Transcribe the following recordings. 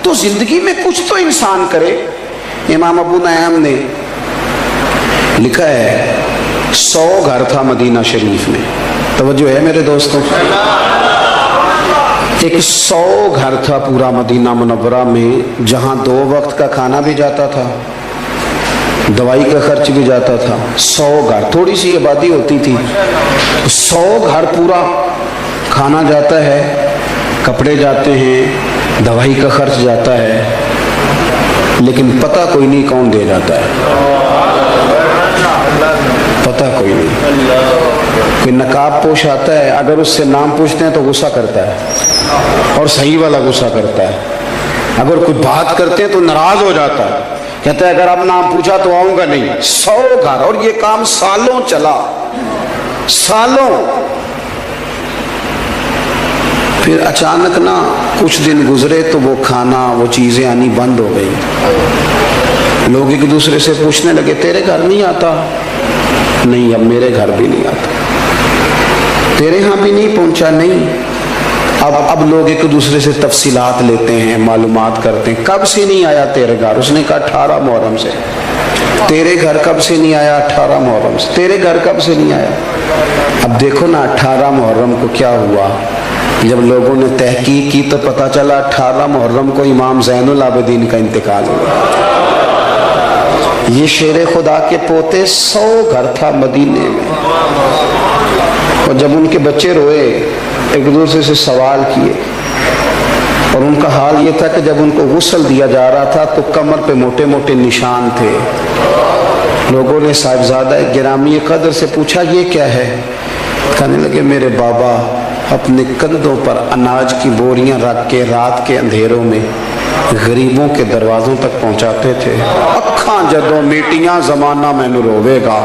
تو زندگی میں کچھ تو انسان کرے۔ امام ابو نعیم نے لکھا ہے 100 گھر تھا مدینہ شریف میں، توجہ ہے میرے دوستوں، ایک 100 گھر تھا پورا مدینہ منورہ میں، جہاں 2 وقت کا کھانا بھی جاتا تھا، دوائی کا خرچ بھی جاتا تھا۔ 100 گھر، تھوڑی سی آبادی ہوتی تھی، 100 گھر پورا کھانا جاتا ہے، کپڑے جاتے ہیں، دوائی کا خرچ جاتا ہے، لیکن پتہ کوئی نہیں کون دے جاتا ہے، پتہ کوئی نہیں۔ کوئی نقاب پوش آتا ہے، اگر اس سے نام پوچھتے ہیں تو غصہ کرتا ہے، اور صحیح والا غصہ کرتا ہے۔ اگر کوئی بات کرتے ہیں تو ناراض ہو جاتا ہے، کہتا ہے اگر آپ نام پوچھا تو آؤں گا نہیں۔ 100 گھر، اور یہ کام سالوں چلا، سالوں۔ پھر اچانک نا کچھ دن گزرے تو وہ کھانا، وہ چیزیں آنی بند ہو گئی۔ لوگ ایک دوسرے سے پوچھنے لگے تیرے گھر نہیں آتا؟ نہیں، اب میرے گھر بھی نہیں آتا۔ تیرے ہاں بھی نہیں پہنچا؟ نہیں۔ اب لوگ ایک دوسرے سے تفصیلات لیتے ہیں، معلومات کرتے ہیں، کب سے نہیں آیا تیرے گھر؟ اس نے کہا 18 محرم سے۔ تیرے گھر کب سے نہیں آیا؟ 18 محرم سے۔ تیرے گھر کب سے نہیں آیا؟ اب دیکھو نا 18 محرم کو کیا ہوا، جب لوگوں نے تحقیق کی تو پتہ چلا 18 محرم کو امام زین العابدین کا انتقال ہوا۔ یہ شیر خدا کے پوتے 100 گھر تھا مدینے میں، اور جب ان کے بچے روئے ایک دوسرے سے سوال کیے، اور ان کا حال یہ تھا کہ جب ان کو غسل دیا جا رہا تھا تو کمر پہ موٹے موٹے نشان تھے۔ لوگوں نے صاحبزادہ گرامی قدر سے پوچھا یہ کیا ہے؟ کہنے لگے میرے بابا اپنے کندھوں پر اناج کی بوریاں رکھ کے رات کے اندھیروں میں غریبوں کے دروازوں تک پہنچاتے تھے۔ اکھاں جدوں میٹیاں زمانہ مینوں روے گا،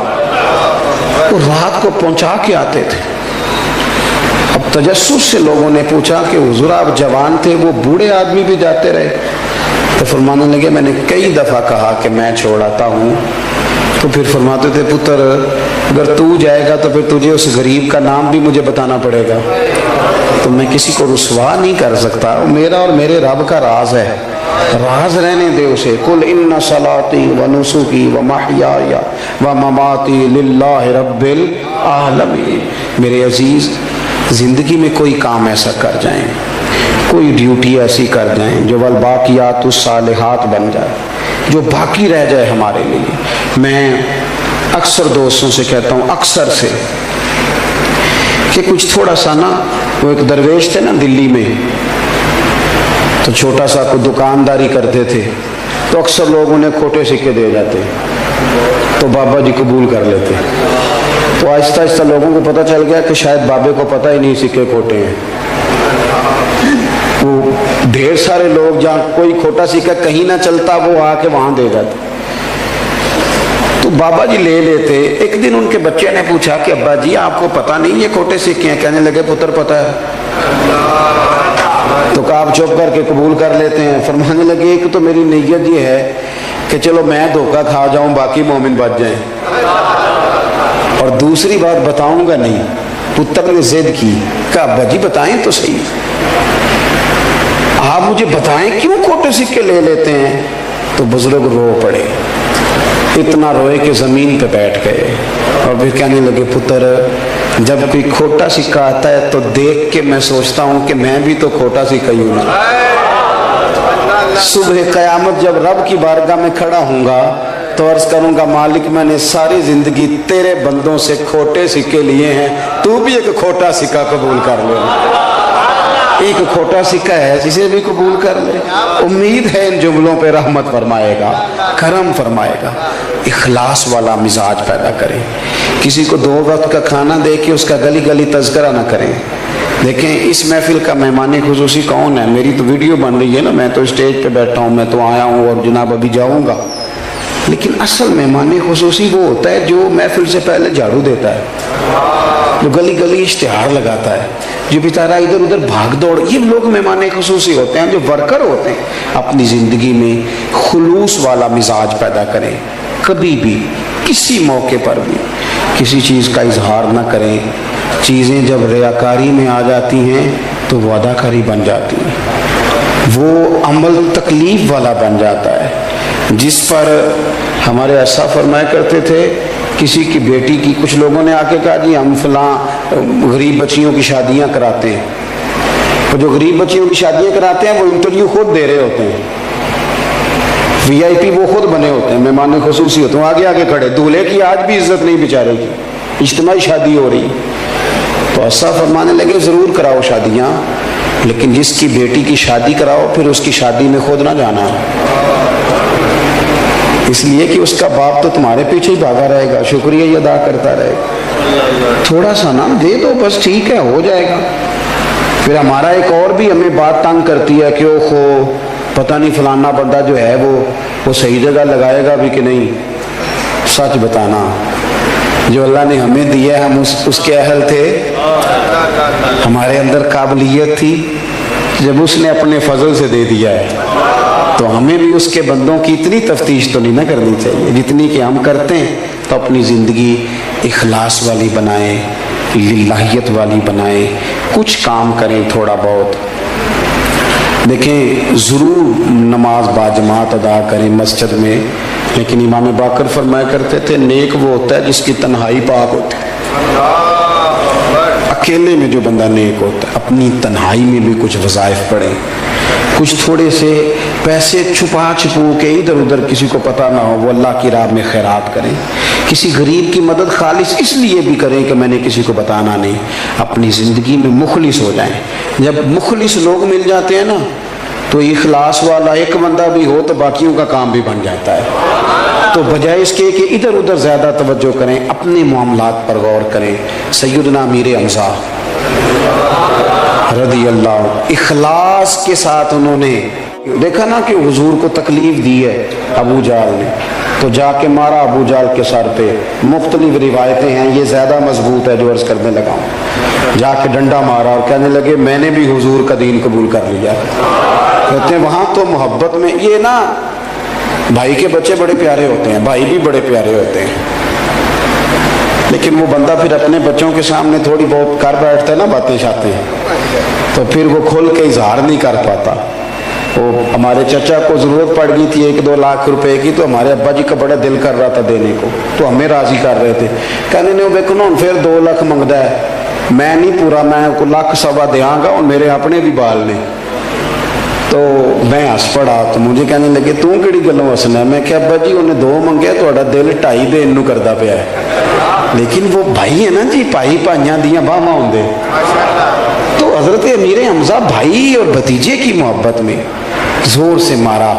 وہ رات کو پہنچا کے آتے تھے۔ اب تجسس سے لوگوں نے پوچھا کہ حضور آپ جوان تھے، وہ بوڑھے آدمی بھی جاتے رہے؟ تو فرمانے لگے میں نے کئی دفعہ کہا کہ میں چھوڑاتا ہوں، تو پھر فرماتے تھے پتر اگر تو جائے گا تو پھر تجھے اس غریب کا نام بھی مجھے بتانا پڑے گا، تو میں کسی کو رسوا نہیں کر سکتا، وہ میرا اور میرے رب کا راز ہے، راز رہنے دے اسے۔ قل ان صلاتی و نسکی و محیای و مماتی للہ رب العالمین۔ میرے عزیز، زندگی میں کوئی کام ایسا کر جائیں، کوئی ڈیوٹی ایسی کر جائیں جو والباقیات الصالحات بن جائے، جو باقی رہ جائے ہمارے لیے۔ میں اکثر دوستوں سے کہتا ہوں، اکثر سے، کہ کچھ تھوڑا سا نا، وہ ایک درویش تھے نا دلی میں، تو چھوٹا سا کوئی دکانداری کرتے تھے، تو اکثر لوگ انہیں کھوٹے سکے دے جاتے، تو بابا جی قبول کر لیتے۔ تو آہستہ آہستہ لوگوں کو پتہ چل گیا کہ شاید بابے کو پتہ ہی نہیں سکے کھوٹے ہیں۔ وہ ڈھیر سارے لوگ جہاں کوئی کھوٹا سکہ کہیں نہ چلتا وہ آ کے وہاں دے جاتے، تو بابا جی لے لیتے۔ ایک دن ان کے بچے نے پوچھا کہ ابا جی آپ کو پتہ نہیں یہ کھوٹے سکے ہیں؟ کہنے لگے پتر پتہ ہے۔ تو کہا آپ چپ کر کے قبول کر لیتے ہیں؟ فرمانے لگے ایک تو میری نیت یہ ہے کہ چلو میں دھوکہ کھا جاؤں باقی مومن بچ جائیں، اور دوسری بات بتاؤں گا نہیں۔ پتر نے ضد کی، کہا ابا جی بتائیں تو صحیح، آپ مجھے بتائیں کیوں کھوٹے سکے لے لیتے ہیں؟ تو بزرگ رو پڑے، اتنا روئے کہ زمین پہ بیٹھ گئے، اور پھر کہنے لگے پتر جب کوئی کھوٹا سکہ آتا ہے تو دیکھ کے میں سوچتا ہوں کہ میں بھی تو کھوٹا سکہ ہی ہوں۔ صبح قیامت جب رب کی بارگاہ میں کھڑا ہوں گا تو عرض کروں گا مالک میں نے ساری زندگی تیرے بندوں سے کھوٹے سکے لیے ہیں، تو بھی ایک کھوٹا سکہ قبول کر لے۔ ایک کھوٹا سکہ ہے جسے بھی قبول کر لے۔ امید ہے ان جملوں پہ رحمت فرمائے گا، کرم فرمائے گا۔ اخلاص والا مزاج پیدا کریں، کسی کو 2 وقت کا کھانا دے کے اس کا گلی گلی تذکرہ نہ کریں۔ دیکھیں اس محفل کا مہمان خصوصی کون ہے؟ میری تو ویڈیو بن رہی ہے نا، میں تو اسٹیج پہ بیٹھا ہوں، میں تو آیا ہوں اور جناب ابھی جاؤں گا، لیکن اصل مہمان خصوصی وہ ہوتا ہے جو محفل سے پہلے جھاڑو دیتا ہے، جو گلی گلی اشتہار لگاتا ہے، جو بیچارہ ادھر ادھر بھاگ دوڑ، یہ لوگ مہمان خصوصی ہوتے ہیں، جو ورکر ہوتے ہیں۔ اپنی زندگی میں خلوص والا مزاج پیدا کریں، کبھی بھی کسی موقع پر بھی کسی چیز کا اظہار نہ کریں۔ چیزیں جب ریاکاری میں آ جاتی ہیں تو وہ اداکاری بن جاتی ہیں۔ وہ عمل تکلیف والا بن جاتا ہے، جس پر ہمارے اسا فرمایا کرتے تھے کسی کی بیٹی کی، کچھ لوگوں نے آ کے کہا جی ہم فلاں غریب بچیوں کی شادیاں کراتے ہیں، اور جو غریب بچیوں کی شادیاں کراتے ہیں وہ انٹرویو خود دے رہے ہوتے ہیں، وی آئی پی وہ خود بنے ہوتے ہیں، مہمان خصوصی ہوتے ہیں، آگے آگے کھڑے، دولہے کی آج بھی عزت نہیں بیچارے کی، اجتماعی شادی ہو رہی۔ تو اسا فرمانے لگے ضرور کراؤ شادیاں، لیکن جس کی بیٹی کی شادی کراؤ پھر اس کی شادی میں خود نہ جانا، اس لیے کہ اس کا باپ تو تمہارے پیچھے ہی بھاگا رہے گا، شکریہ ہی ادا کرتا رہے گا، تھوڑا سا نا دے دو بس، ٹھیک ہے ہو جائے گا۔ پھر ہمارا ایک اور بھی ہمیں بات تنگ کرتی ہے کہ اوہو پتہ نہیں فلانا بندہ جو ہے وہ صحیح جگہ لگائے گا بھی کہ نہیں۔ سچ بتانا، جو اللہ نے ہمیں دیا ہے ہم اس کے اہل تھے، ہمارے اندر قابلیت تھی، جب اس نے اپنے فضل سے دے دیا ہے تو ہمیں بھی اس کے بندوں کی اتنی تفتیش تو نہیں نہ کرنی چاہیے جتنی کہ ہم کرتے ہیں، تو اپنی زندگی اخلاص والی بنائیں، للہیت والی بنائیں، کچھ کام کریں تھوڑا بہت۔ دیکھیں ضرور نماز باجماعت ادا کریں مسجد میں، لیکن امام باقر فرمایا کرتے تھے نیک وہ ہوتا ہے جس کی تنہائی پاک ہوتی ہے۔ اکیلے میں جو بندہ نیک ہوتا ہے، اپنی تنہائی میں بھی کچھ وظائف پڑھیں، کچھ تھوڑے سے پیسے چھپا چھپو کے ادھر ادھر کسی کو پتہ نہ ہو، وہ اللہ کی راہ میں خیرات کریں، کسی غریب کی مدد خالص اس لیے بھی کریں کہ میں نے کسی کو بتانا نہیں، اپنی زندگی میں مخلص ہو جائیں۔ جب مخلص لوگ مل جاتے ہیں نا تو اخلاص والا ایک بندہ بھی ہو تو باقیوں کا کام بھی بن جاتا ہے۔ تو بجائے اس کے کہ ادھر ادھر زیادہ توجہ کریں، اپنے معاملات پر غور کریں۔ سیدنا امیر حمزہ رضی اللہ اخلاص کے ساتھ انہوں نے دیکھا نا کہ حضور کو تکلیف دی ہے ابو جہل نے، تو جا کے مارا ابو جہل کے سر پہ۔ مختلف روایتیں ہیں، یہ زیادہ مضبوط ہے جو عرض کرنے لگا ہوں۔ جا کے ڈنڈا مارا اور کہنے لگے میں نے بھی حضور کا دین قبول کر لیا۔ کہتے ہیں وہاں تو محبت میں یہ نا بھائی کے بچے بڑے پیارے ہوتے ہیں، بھائی بھی بڑے پیارے ہوتے ہیں، لیکن وہ بندہ پھر اپنے بچوں کے سامنے تھوڑی بہت کر بیٹھتا ہے نا باتیں شاتیں، تو پھر وہ کھل کے اظہار نہیں کر پاتا۔ وہ ہمارے چچا کو ضرورت پڑ گئی تھی 1-2 لاکھ روپے کی، تو ہمارے ابا جی کا بڑا دل کر رہا تھا دینے کو، تو ہمیں راضی کر رہے تھے، کہنے نے دیکھو نا پھر 2 لاکھ منگتا ہے، میں نہیں پورا، میں 1.25 دیاں گا، اور میرے اپنے بھی بال نے۔ تو میں ہس پڑا، تو مجھے کہنے لگے تو کہڑی گلوں ہسنا ہے؟ میں کہ ابا جی انہیں 2 منگے، تھوڑا دل 2.5 دین نو کردا پیا ہے، لیکن وہ بھائی ہے نا جی، بھائی بھائیاں دیاں باہاں ہوندے۔ تو حضرت امیر حمزہ بھائی اور بھتیجے کی محبت میں زور سے مارا۔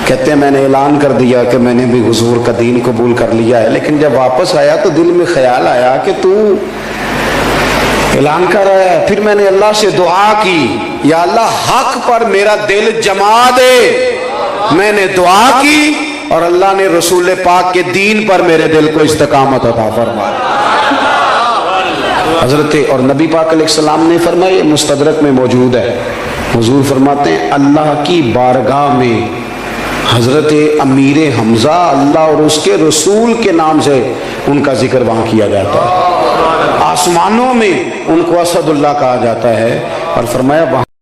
کہتے ہیں میں نے اعلان کر دیا کہ میں نے بھی حضور کا دین قبول کر لیا ہے، لیکن جب واپس آیا تو دل میں خیال آیا کہ تو اعلان کر رہا ہے۔ پھر میں نے اللہ سے دعا کی، یا اللہ حق پر میرا دل جما دے۔ میں نے دعا کی اور اللہ نے رسول پاک کے دین پر میرے دل کو استقامت عطا فرمایا۔ حضرت اور نبی پاک علیہ السلام نے فرمایا، مستدرک میں موجود ہے، حضور فرماتے ہیں اللہ کی بارگاہ میں حضرت امیر حمزہ اللہ اور اس کے رسول کے نام سے ان کا ذکر وہاں کیا جاتا ہے، آسمانوں میں ان کو اسد اللہ کہا جاتا ہے، اور فرمایا